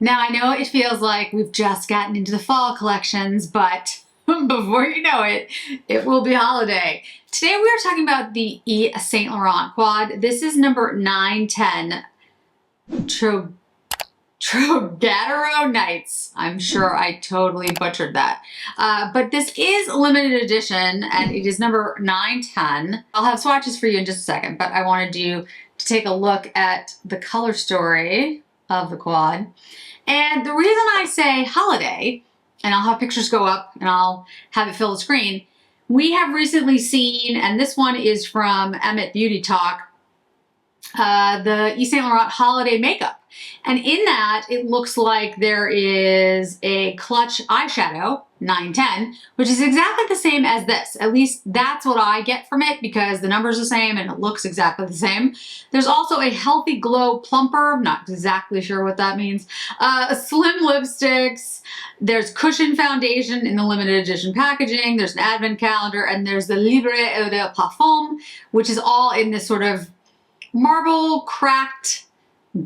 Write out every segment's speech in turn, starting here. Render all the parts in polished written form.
Now I know it feels like we've just gotten into the fall collections, but before you know it, it will be holiday. Today we are talking about the Yves Saint Laurent quad. This is number 910 Trocadero Nights. I'm sure I totally butchered that. But this is limited edition and it is number 910. I'll have swatches for you in just a second, but I wanted you to take a look at the color story of the quad. And the reason I say holiday, and I'll have pictures go up and I'll have it fill the screen, we have recently seen, and this one is from Emmett Beauty Talk, the Yves Saint Laurent holiday makeup. And in that, it looks like there is a clutch eyeshadow, 910, which is exactly the same as this. At least that's what I get from it because the number's the same and it looks exactly the same. There's also a Healthy Glow plumper, not exactly sure what that means, slim lipsticks, there's cushion foundation in the limited edition packaging, there's an advent calendar, and there's the Livre de Parfum, which is all in this sort of marble cracked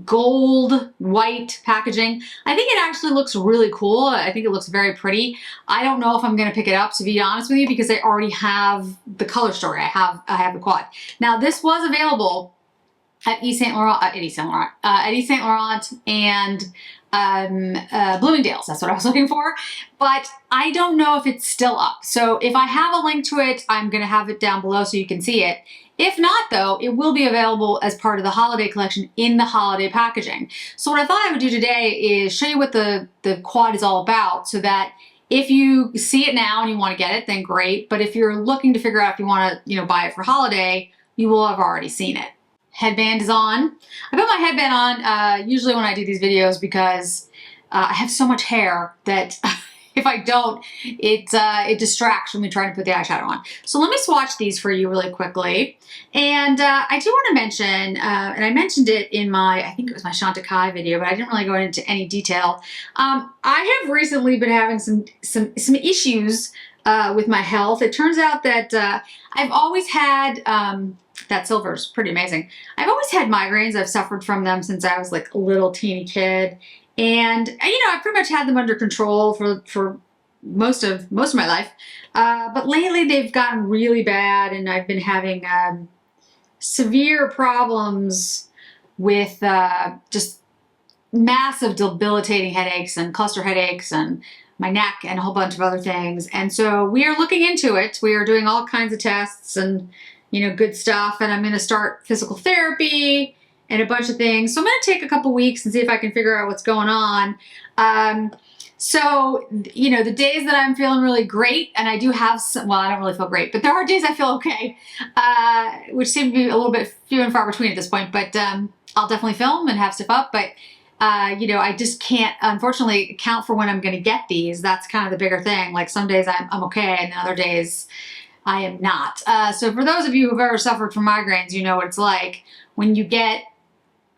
gold white packaging. I think it actually looks really cool. I think it looks very pretty. I don't know if I'm going to pick it up, to be honest with you, because I already have the color story. I have the quad. Now this was available at Yves Saint Laurent and Bloomingdale's. That's what I was looking for, but I don't know if it's still up. So if I have a link to it, I'm going to have it down below so you can see it. If not, though, it will be available as part of the holiday collection in the holiday packaging. So what I thought I would do today is show you what the quad is all about so that if you see it now and you want to get it, then great. But if you're looking to figure out if you want to, buy it for holiday, you will have already seen it. Headband is on. I put my headband on usually when I do these videos because I have so much hair that if I don't, it distracts from me trying to put the eyeshadow on. So let me swatch these for you really quickly. And I do want to mention, and I mentioned it in my, I think it was my Chantecaille video, but I didn't really go into any detail. I have recently been having some issues with my health. It turns out that I've always had, that silver is pretty amazing. I've always had migraines. I've suffered from them since I was like a little teeny kid. And, I pretty much had them under control for most of my life. But lately they've gotten really bad and I've been having severe problems with just massive debilitating headaches and cluster headaches and my neck and a whole bunch of other things. And so we are looking into it. We are doing all kinds of tests and, good stuff. And I'm going to start physical therapy and a bunch of things. So I'm going to take a couple weeks and see if I can figure out what's going on. So, the days that I'm feeling really great, and I do have some, well, I don't really feel great, but there are days I feel okay, which seem to be a little bit few and far between at this point, but I'll definitely film and have stuff up, but I just can't, unfortunately, account for when I'm going to get these. That's kind of the bigger thing. Like some days I'm okay, and other days I am not. So for those of you who've ever suffered from migraines, you know what it's like when you get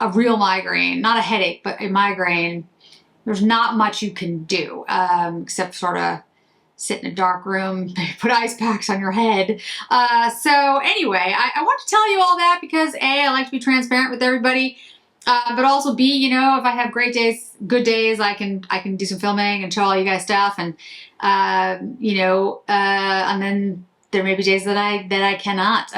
a real migraine, not a headache, but a migraine. There's not much you can do except sort of sit in a dark room, put ice packs on your head. So anyway, I want to tell you all that because A, I like to be transparent with everybody, but also B, if I have great days, good days, I can do some filming and show all you guys stuff, and and then there may be days that I cannot.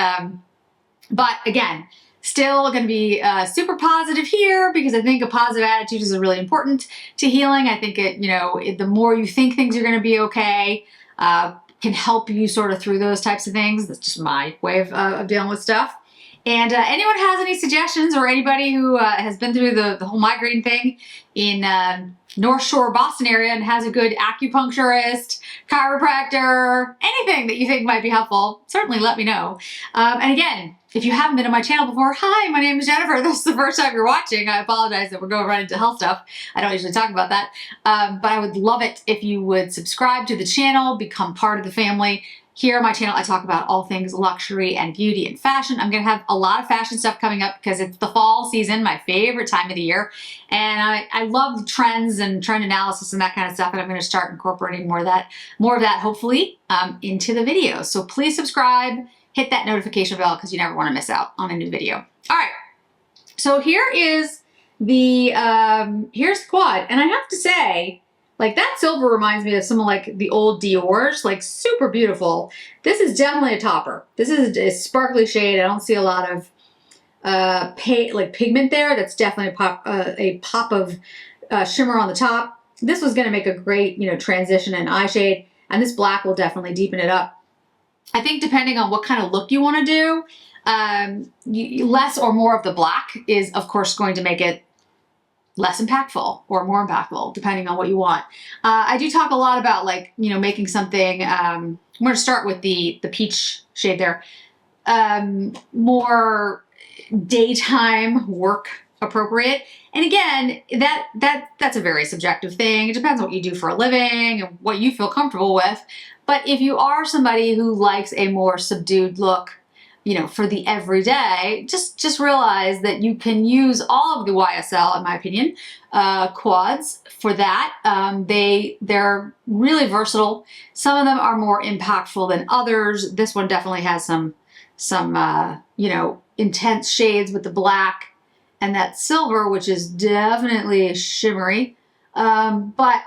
But again, still going to be super positive here because I think a positive attitude is really important to healing. I think the more you think things are going to be okay, can help you sort of through those types of things. That's just my way of dealing with stuff. And anyone has any suggestions, or anybody who has been through the whole migraine thing in North Shore, Boston area and has a good acupuncturist, chiropractor, anything that you think might be helpful, certainly let me know. And again, if you haven't been on my channel before, hi, my name is Jennifer. This is the first time you're watching. I apologize that we're going right into health stuff. I don't usually talk about that. But I would love it if you would subscribe to the channel, become part of the family. Here on my channel, I talk about all things luxury and beauty and fashion. I'm going to have a lot of fashion stuff coming up because it's the fall season, my favorite time of the year. And I love trends and trend analysis and that kind of stuff. And I'm going to start incorporating more of that hopefully into the videos. So please subscribe, hit that notification bell because you never want to miss out on a new video. All right. So here is Here's the quad, and I have to say, like, that silver reminds me of some of like the old Dior's, like super beautiful. This is definitely a topper. This is a sparkly shade. I don't see a lot of pigment there. That's definitely a pop of shimmer on the top. This was going to make a great, you know, transition and eye shade, and this black will definitely deepen it up. I think depending on what kind of look you want to do, less or more of the black is, of course, going to make it less impactful or more impactful, depending on what you want. I do talk a lot about, like, you know, making something, I'm going to start with the peach shade there, more daytime work appropriate. And again, that's a very subjective thing. It depends on what you do for a living and what you feel comfortable with. But if you are somebody who likes a more subdued look, you know, for the everyday, just realize that you can use all of the YSL, in my opinion, quads for that. They're really versatile. Some of them are more impactful than others. This one definitely has some you know, intense shades with the black and that silver, which is definitely shimmery. But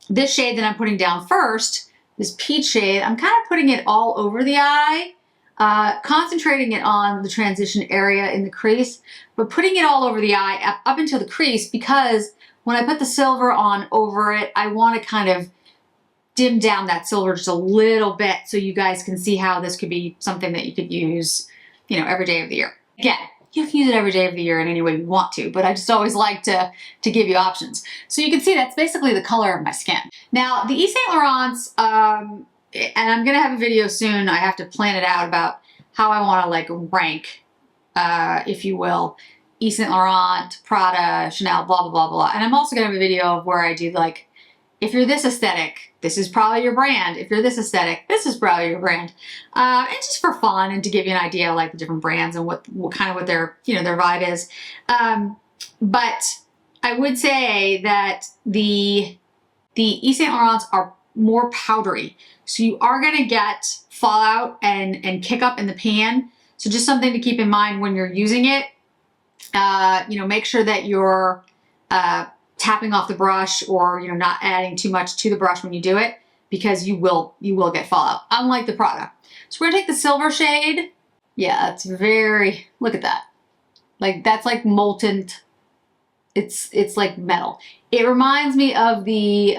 this shade that I'm putting down first, this peach shade, I'm kind of putting it all over the eye, concentrating it on the transition area in the crease, but putting it all over the eye up into the crease, because when I put the silver on over it, I want to kind of dim down that silver just a little bit so you guys can see how this could be something that you could use, you know, every day of the year. Again, you can use it every day of the year in any way you want to, but I just always like to give you options. So you can see that's basically the color of my skin. Now, the Yves Saint Laurent's, and I'm going to have a video soon, I have to plan it out, about how I want to like rank, if you will, Yves Saint Laurent, Prada, Chanel, blah, blah, blah, blah. And I'm also going to have a video of where I do like, if you're this aesthetic, this is probably your brand. If you're this aesthetic, this is probably your brand. And just for fun and to give you an idea, like the different brands and what their, you know, their vibe is. But I would say that the Yves Saint Laurent's are more powdery. So you are going to get fallout and kick up in the pan. So just something to keep in mind when you're using it. You know, make sure that you're tapping off the brush, or, you know, not adding too much to the brush when you do it, because you will get fallout, unlike the Prada. So we're gonna take the silver shade. Yeah, it's very, look at that. Like, that's like molten, it's like metal. It reminds me of the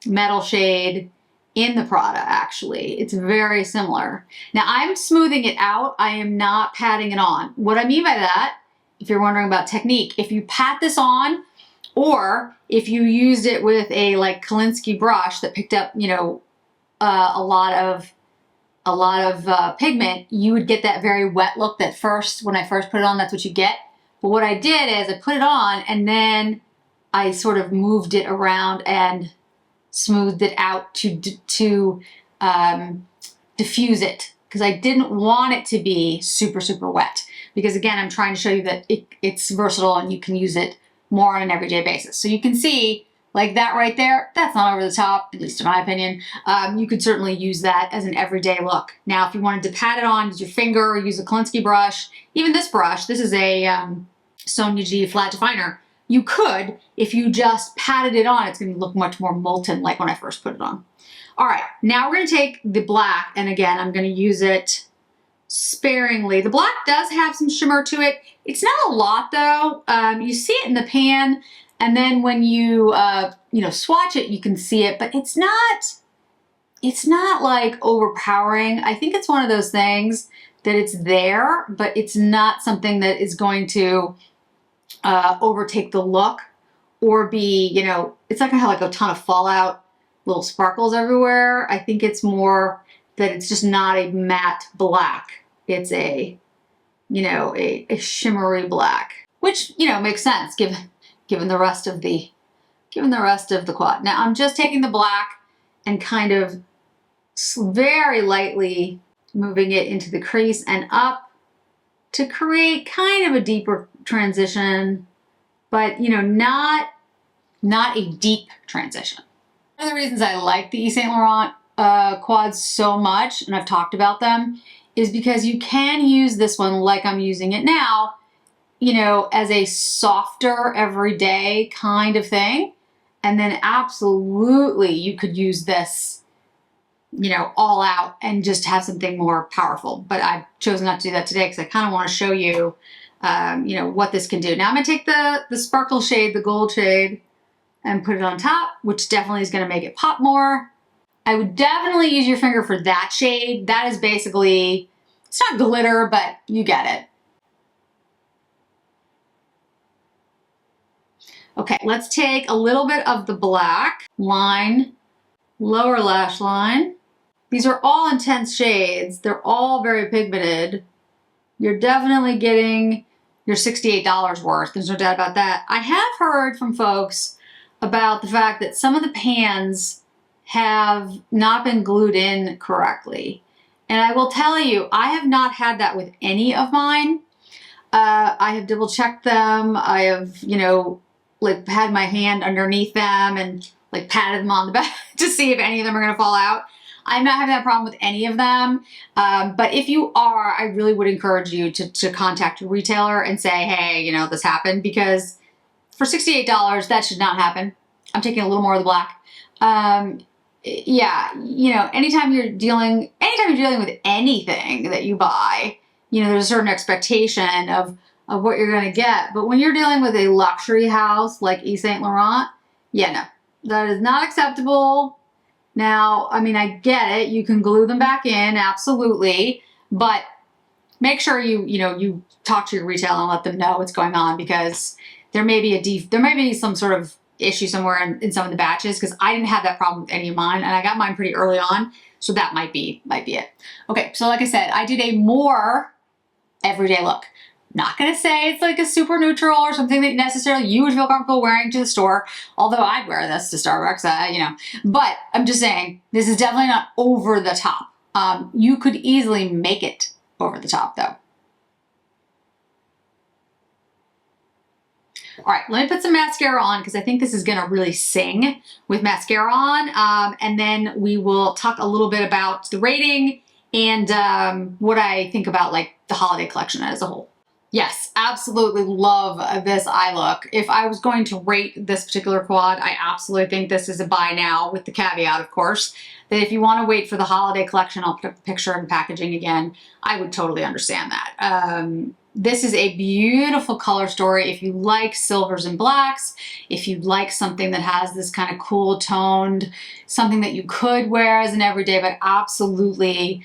metal shade in the Prada, actually. It's very similar. Now, I'm smoothing it out. I am not patting it on. What I mean by that, if you're wondering about technique, if you pat this on, or if you used it with a like Kolinsky brush that picked up, you know, a lot of pigment, you would get that very wet look that when I first put it on, that's what you get. But what I did is I put it on and then I sort of moved it around and smoothed it out to diffuse it, because I didn't want it to be super, super wet. Because again, I'm trying to show you that it's versatile and you can use it more on an everyday basis. So you can see, like that right there, that's not over the top, at least in my opinion. You could certainly use that as an everyday look. Now, if you wanted to pat it on, use your finger, use a Kolinsky brush, even this brush, this is a Sonia G flat definer. You could, if you just patted it on, it's gonna look much more molten like when I first put it on. All right, now we're gonna take the black, and again, I'm gonna use it sparingly. The black does have some shimmer to it. It's not a lot though. You see it in the pan, and then when you you know, swatch it, you can see it, but it's not like overpowering. I think it's one of those things that it's there, but it's not something that is going to overtake the look or be, you know, it's not gonna have like a ton of fallout, little sparkles everywhere. I think it's more that it's just not a matte black. It's a, you know, a shimmery black, which, you know, makes sense given the rest of the quad. Now I'm just taking the black and kind of very lightly moving it into the crease and up to create kind of a deeper transition, but, you know, not a deep transition. One of the reasons I like the Yves Saint Laurent quads so much, and I've talked about them, is because you can use this one like I'm using it now, you know, as a softer everyday kind of thing. And then absolutely you could use this, you know, all out and just have something more powerful. But I've chosen not to do that today because I kind of want to show you, you know, what this can do. Now I'm going to take the sparkle shade, the gold shade, and put it on top, which definitely is going to make it pop more. I would definitely use your finger for that shade. That is basically, it's not glitter, but you get it. Okay, let's take a little bit of the black line, lower lash line. These are all intense shades. They're all very pigmented. You're definitely getting your $68 worth. There's no doubt about that. I have heard from folks about the fact that some of the pans have not been glued in correctly. And I will tell you, I have not had that with any of mine. I have double checked them. I have, you know, like had my hand underneath them and like patted them on the back to see if any of them are gonna fall out. I'm not having that problem with any of them. But if you are, I really would encourage you to contact your retailer and say, hey, you know, this happened, because for $68, that should not happen. I'm taking a little more of the black. Yeah, you know, anytime you're dealing with anything that you buy, you know, there's a certain expectation of what you're going to get. But when you're dealing with a luxury house like Yves Saint Laurent, yeah, no, that is not acceptable. Now, I mean, I get it. You can glue them back in, absolutely. But make sure you talk to your retailer and let them know what's going on, because there may be some sort of issue somewhere in some of the batches, because I didn't have that problem with any of mine, and I got mine pretty early on. So that might be it. Okay, so like I said, I did a more everyday look. Not gonna say it's like a super neutral or something that necessarily you would feel comfortable wearing to the store, although I'd wear this to Starbucks, you know. But I'm just saying, this is definitely not over the top. You could easily make it over the top though. All right, let me put some mascara on, because I think this is gonna really sing with mascara on. And then we will talk a little bit about the rating and what I think about like the holiday collection as a whole. Yes, absolutely love this eye look. If I was going to rate this particular quad, I absolutely think this is a buy now, with the caveat, of course, that if you want to wait for the holiday collection, I'll put up a picture and packaging again, I would totally understand that. This is a beautiful color story. If you like silvers and blacks, if you like something that has this kind of cool toned, something that you could wear as an everyday, but absolutely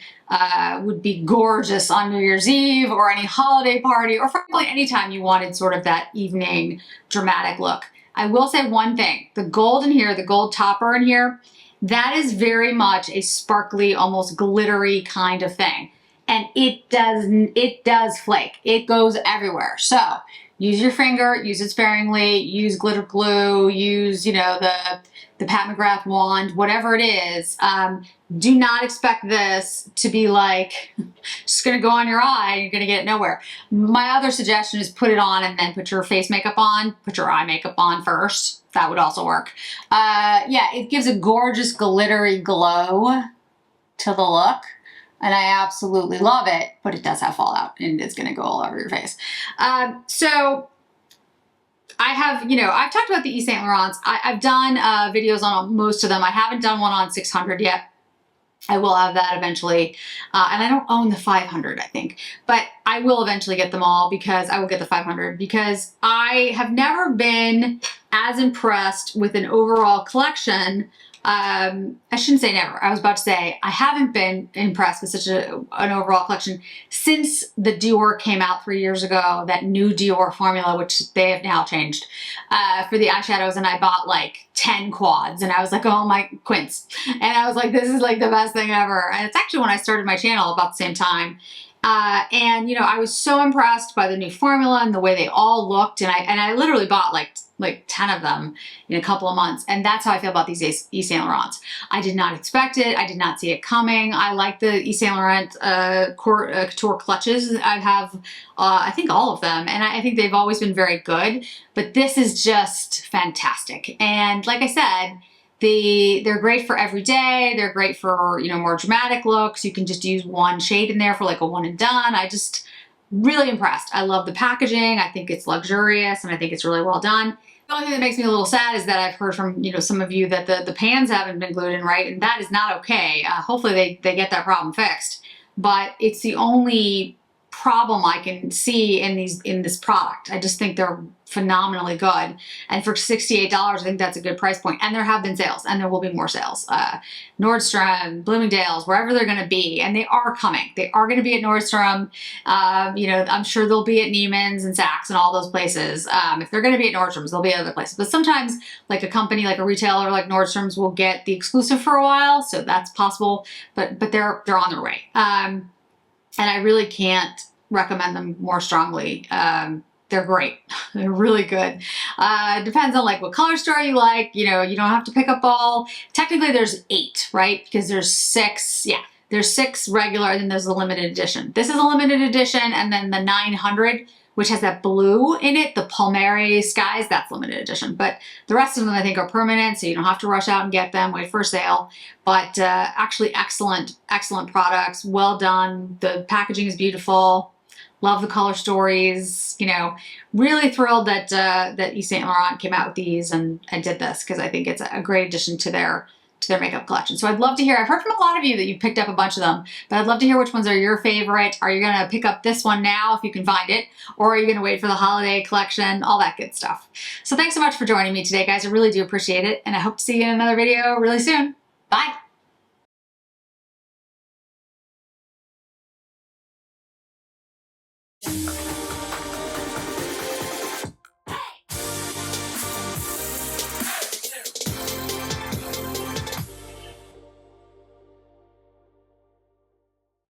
would be gorgeous on New Year's Eve or any holiday party, or frankly, anytime you wanted sort of that evening dramatic look. I will say one thing, the gold in here, the gold topper in here, that is very much a sparkly, almost glittery kind of thing. And it does flake. It goes everywhere. So use your finger, use it sparingly, use glitter glue, use, you know, the Pat McGrath wand, whatever it is. Do not expect this to be like, just gonna go on your eye, you're gonna get it nowhere. My other suggestion is put it on and then put your face makeup on, put your eye makeup on first. That would also work. Yeah, it gives a gorgeous glittery glow to the look. And I absolutely love it, but it does have fallout and it's gonna go all over your face. So I have, you know, I've talked about the Yves Saint Laurents. I've done videos on most of them. I haven't done one on 600 yet. I will have that eventually. And I don't own the 500, I think, but I will eventually get them all, because I will get the 500, because I have never been as impressed with an overall collection. I shouldn't say never. I was about to say I haven't been impressed with such an overall collection since the Dior came out 3 years ago, that new Dior formula, which they have now changed, for the eyeshadows. And I bought like 10 quads and I was like, oh my quince. And I was like, this is like the best thing ever. And it's actually when I started my channel about the same time. And you know, I was so impressed by the new formula and the way they all looked. And I literally bought like 10 of them in a couple of months. And that's how I feel about these Yves Saint Laurents. I did not expect it. I did not see it coming. I like the Yves Saint Laurent couture clutches. I have, I think all of them. And I think they've always been very good, but this is just fantastic. And like I said, they're great for every day. They're great for, you know, more dramatic looks. You can just use one shade in there for like a one and done. really impressed. I love the packaging. I think it's luxurious and I think it's really well done. The only thing that makes me a little sad is that I've heard from, you know, some of you that the pans haven't been glued in right, and that is not okay. Hopefully they get that problem fixed. But it's the only problem I can see in this product. I just think they're phenomenally good. And for $68, I think that's a good price point. And there have been sales, and there will be more sales. Nordstrom, Bloomingdale's, wherever they're going to be, and they are coming. They are going to be at Nordstrom. You know, I'm sure they'll be at Neiman's and Saks and all those places. If they're going to be at Nordstrom's, they'll be at other places. But sometimes, like a company, like a retailer, like Nordstrom's, will get the exclusive for a while, so that's possible. But they're on their way. And I really can't recommend them more strongly. They're great. They're really good. Depends on like what color story you like. You know, you don't have to pick up all. Technically there's 8, right? Because there's 6. Yeah, there's 6 regular and then there's a limited edition. This is a limited edition, and then the 900, which has that blue in it, the Palmieri Skies, that's limited edition. But the rest of them I think are permanent, so you don't have to rush out and get them, wait for a sale. But actually excellent products, well done. The packaging is beautiful. Love the color stories, you know, really thrilled that Yves Saint Laurent came out with these and did this, because I think it's a great addition to their makeup collection. So I'd love to hear, I've heard from a lot of you that you picked up a bunch of them, but I'd love to hear which ones are your favorite. Are you gonna pick up this one now if you can find it? Or are you gonna wait for the holiday collection? All that good stuff. So thanks so much for joining me today, guys. I really do appreciate it. And I hope to see you in another video really soon. Bye.